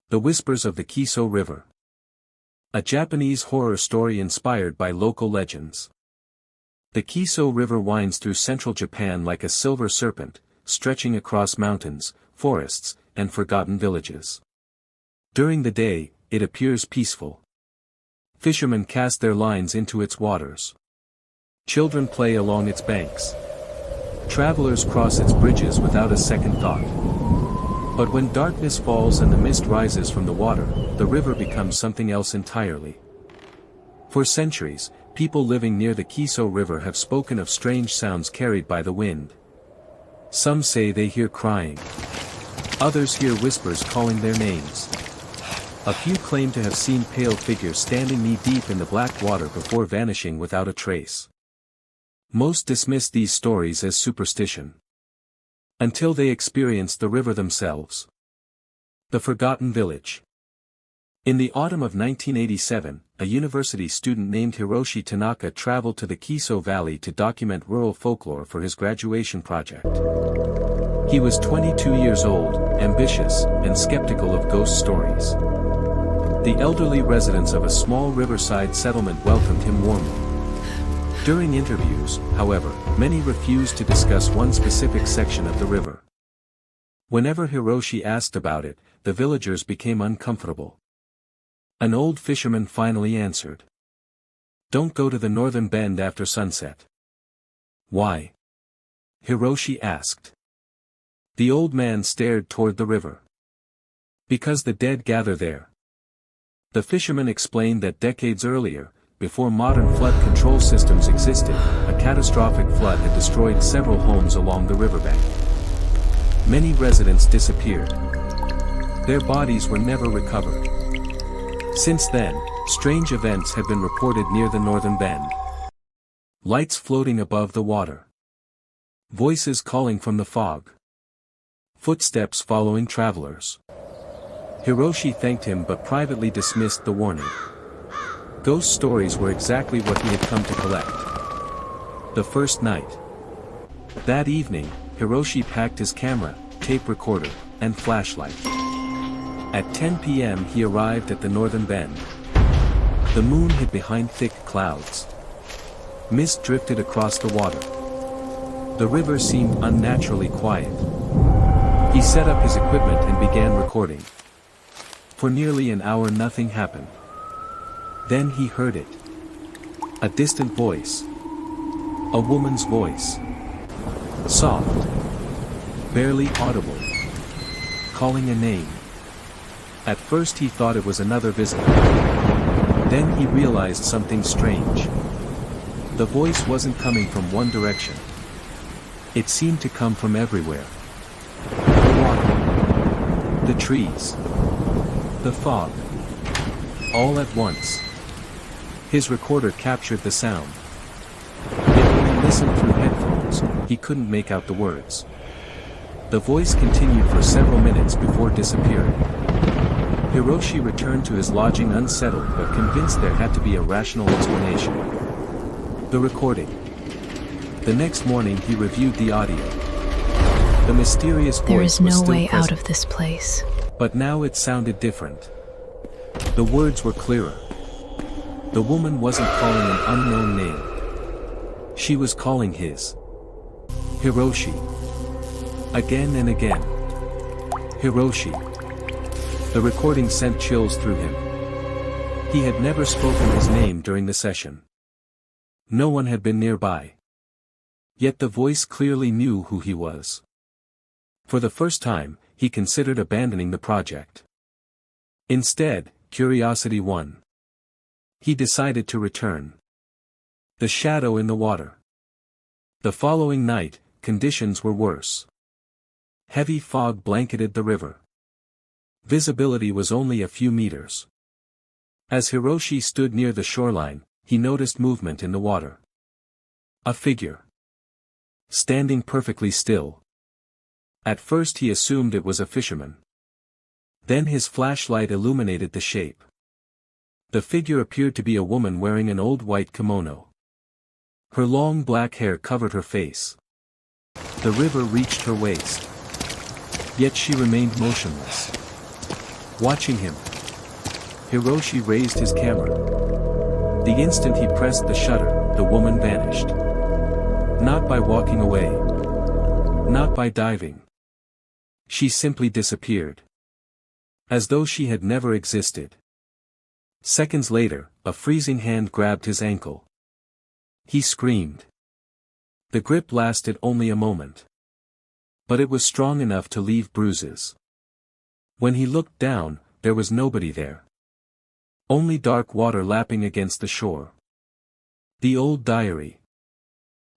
The Whispers of the Kiso River. A Japanese horror story inspired by local legends. The Kiso River winds through central Japan like a silver serpent, stretching across mountains, forests, and forgotten villages. During the day, it appears peaceful. Fishermen cast their lines into its waters. Children play along its banks. Travelers cross its bridges without a second thought. But when darkness falls and the mist rises from the water, the river becomes something else entirely. For centuries, people living near the Kiso River have spoken of strange sounds carried by the wind. Some say they hear crying. Others hear whispers calling their names. A few claim to have seen pale figures standing knee-deep in the black water before vanishing without a trace. Most dismiss these stories as superstition. Until they experience the river themselves. The Forgotten Village. In the autumn of 1987, a university student named Hiroshi Tanaka traveled to the Kiso Valley to document rural folklore for his graduation project. He was 22 years old, ambitious, and skeptical of ghost stories. The elderly residents of a small riverside settlement welcomed him warmly. During interviews, however, many refused to discuss one specific section of the river. Whenever Hiroshi asked about it, the villagers became uncomfortable. An old fisherman finally answered. "Don't go to the northern bend after sunset." "Why?" Hiroshi asked. The old man stared toward the river. "Because the dead gather there." The fisherman explained that decades earlier, before modern flood control systems existed, a catastrophic flood had destroyed several homes along the riverbank. Many residents disappeared. Their bodies were never recovered. Since then, strange events have been reported near the northern bend. Lights floating above the water. Voices calling from the fog. Footsteps following travelers. Hiroshi thanked him but privately dismissed the warning. Ghost stories were exactly what he had come to collect. The first night. That evening, Hiroshi packed his camera, tape recorder, and flashlight. At 10 p.m. he arrived at the northern bend. The moon hid behind thick clouds. Mist drifted across the water. The river seemed unnaturally quiet. He set up his equipment and began recording. For nearly an hour nothing happened. Then he heard it. A distant voice. A woman's voice. Soft. Barely audible. Calling a name. At first he thought it was another visitor. Then he realized something strange. The voice wasn't coming from one direction. It seemed to come from everywhere. The water. The trees. The fog. All at once. His recorder captured the sound. Yet when he listened through headphones, he couldn't make out the words. The voice continued for several minutes before disappearing. Hiroshi returned to his lodging unsettled but convinced there had to be a rational explanation. The recording. The next morning he reviewed the audio. The mysterious voice There is was no still way present, out of this place. but now it sounded different. The words were clearer. The woman wasn't calling an unknown name. She was calling his. Hiroshi. Again and again. Hiroshi. The recording sent chills through him. He had never spoken his name during the session. No one had been nearby. Yet the voice clearly knew who he was. For the first time, he considered abandoning the project. Instead, curiosity won. He decided to return. The shadow in the water. The following night, conditions were worse. Heavy fog blanketed the river. Visibility was only a few meters. As Hiroshi stood near the shoreline, he noticed movement in the water. A figure. Standing perfectly still. At first he assumed it was a fisherman. Then his flashlight illuminated the shape. The figure appeared to be a woman wearing an old white kimono. Her long black hair covered her face. The river reached her waist. Yet she remained motionless. Watching him, Hiroshi raised his camera. The instant he pressed the shutter, the woman vanished. Not by walking away. Not by diving. She simply disappeared. As though she had never existed. Seconds later, a freezing hand grabbed his ankle. He screamed. The grip lasted only a moment. But it was strong enough to leave bruises. When he looked down, there was nobody there. Only dark water lapping against the shore. The old diary.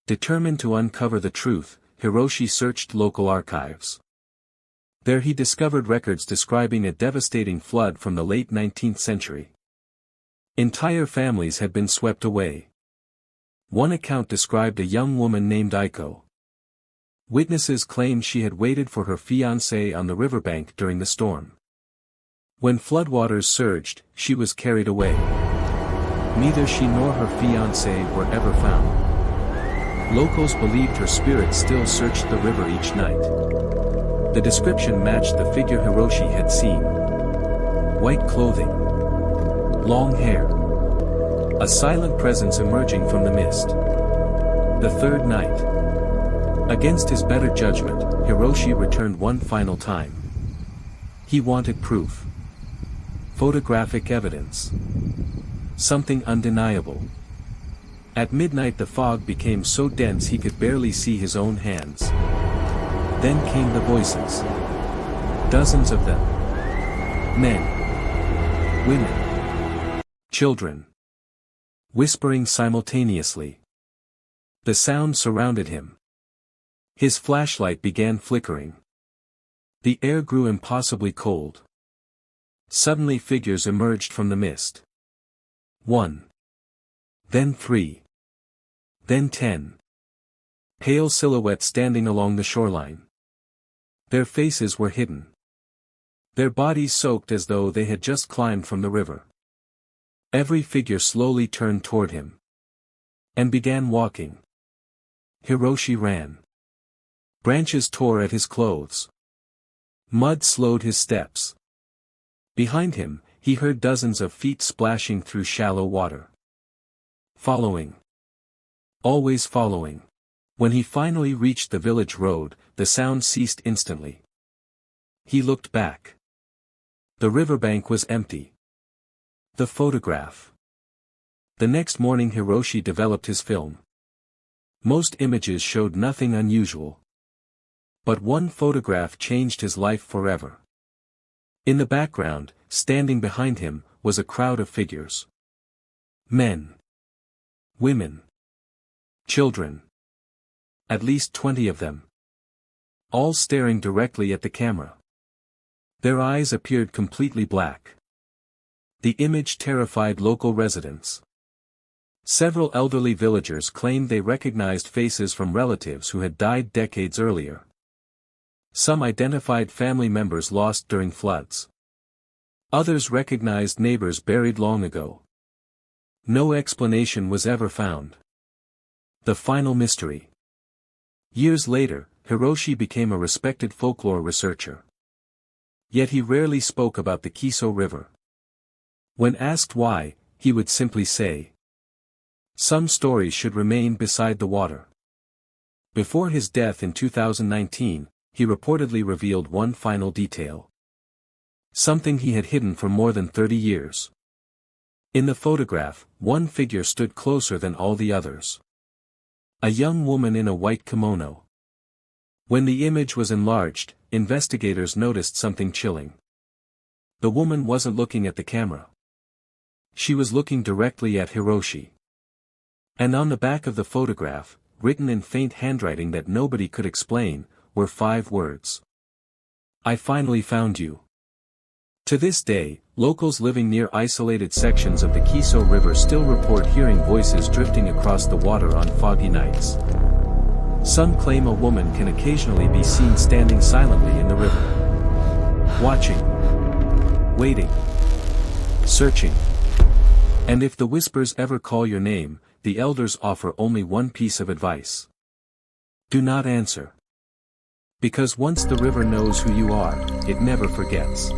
Determined to uncover the truth, Hiroshi searched local archives. There he discovered records describing a devastating flood from the late 19th century. Entire families had been swept away. One account described a young woman named Aiko. Witnesses claimed she had waited for her fiancé on the riverbank during the storm. When floodwaters surged, she was carried away. Neither she nor her fiancé were ever found. Locals believed her spirit still searched the river each night. The description matched the figure Hiroshi had seen. White clothing. Long hair. A silent presence emerging from the mist. The third night. Against his better judgment, Hiroshi returned one final time. He wanted proof. Photographic evidence. Something undeniable. At midnight the fog became so dense he could barely see his own hands. Then came the voices. Dozens of them. Men. Women. Children. Whispering simultaneously. The sound surrounded him. His flashlight began flickering. The air grew impossibly cold. Suddenly figures emerged from the mist. 1. Then 3. Then 10. Pale silhouettes standing along the shoreline. Their faces were hidden. Their bodies soaked as though they had just climbed from the river. Every figure slowly turned toward him. And began walking. Hiroshi ran. Branches tore at his clothes. Mud slowed his steps. Behind him, he heard dozens of feet splashing through shallow water. Following. Always following. When he finally reached the village road, the sound ceased instantly. He looked back. The riverbank was empty. The photograph. The next morning Hiroshi developed his film. Most images showed nothing unusual. But one photograph changed his life forever. In the background, standing behind him, was a crowd of figures. Men. Women. Children. At least 20 of them. All staring directly at the camera. Their eyes appeared completely black. The image terrified local residents. Several elderly villagers claimed they recognized faces from relatives who had died decades earlier. Some identified family members lost during floods. Others recognized neighbors buried long ago. No explanation was ever found. The final mystery. Years later, Hiroshi became a respected folklore researcher. Yet he rarely spoke about the Kiso River. When asked why, he would simply say, "Some stories should remain beside the water." Before his death in 2019, he reportedly revealed one final detail. Something he had hidden for more than 30 years. In the photograph, one figure stood closer than all the others. A young woman in a white kimono. When the image was enlarged, investigators noticed something chilling. The woman wasn't looking at the camera. She was looking directly at Hiroshi. And on the back of the photograph, written in faint handwriting that nobody could explain, were 5 words. "I finally found you." To this day, locals living near isolated sections of the Kiso River still report hearing voices drifting across the water on foggy nights. Some claim a woman can occasionally be seen standing silently in the river. Watching. Waiting. Searching. And if the whispers ever call your name, the elders offer only one piece of advice. Do not answer. Because once the river knows who you are, it never forgets.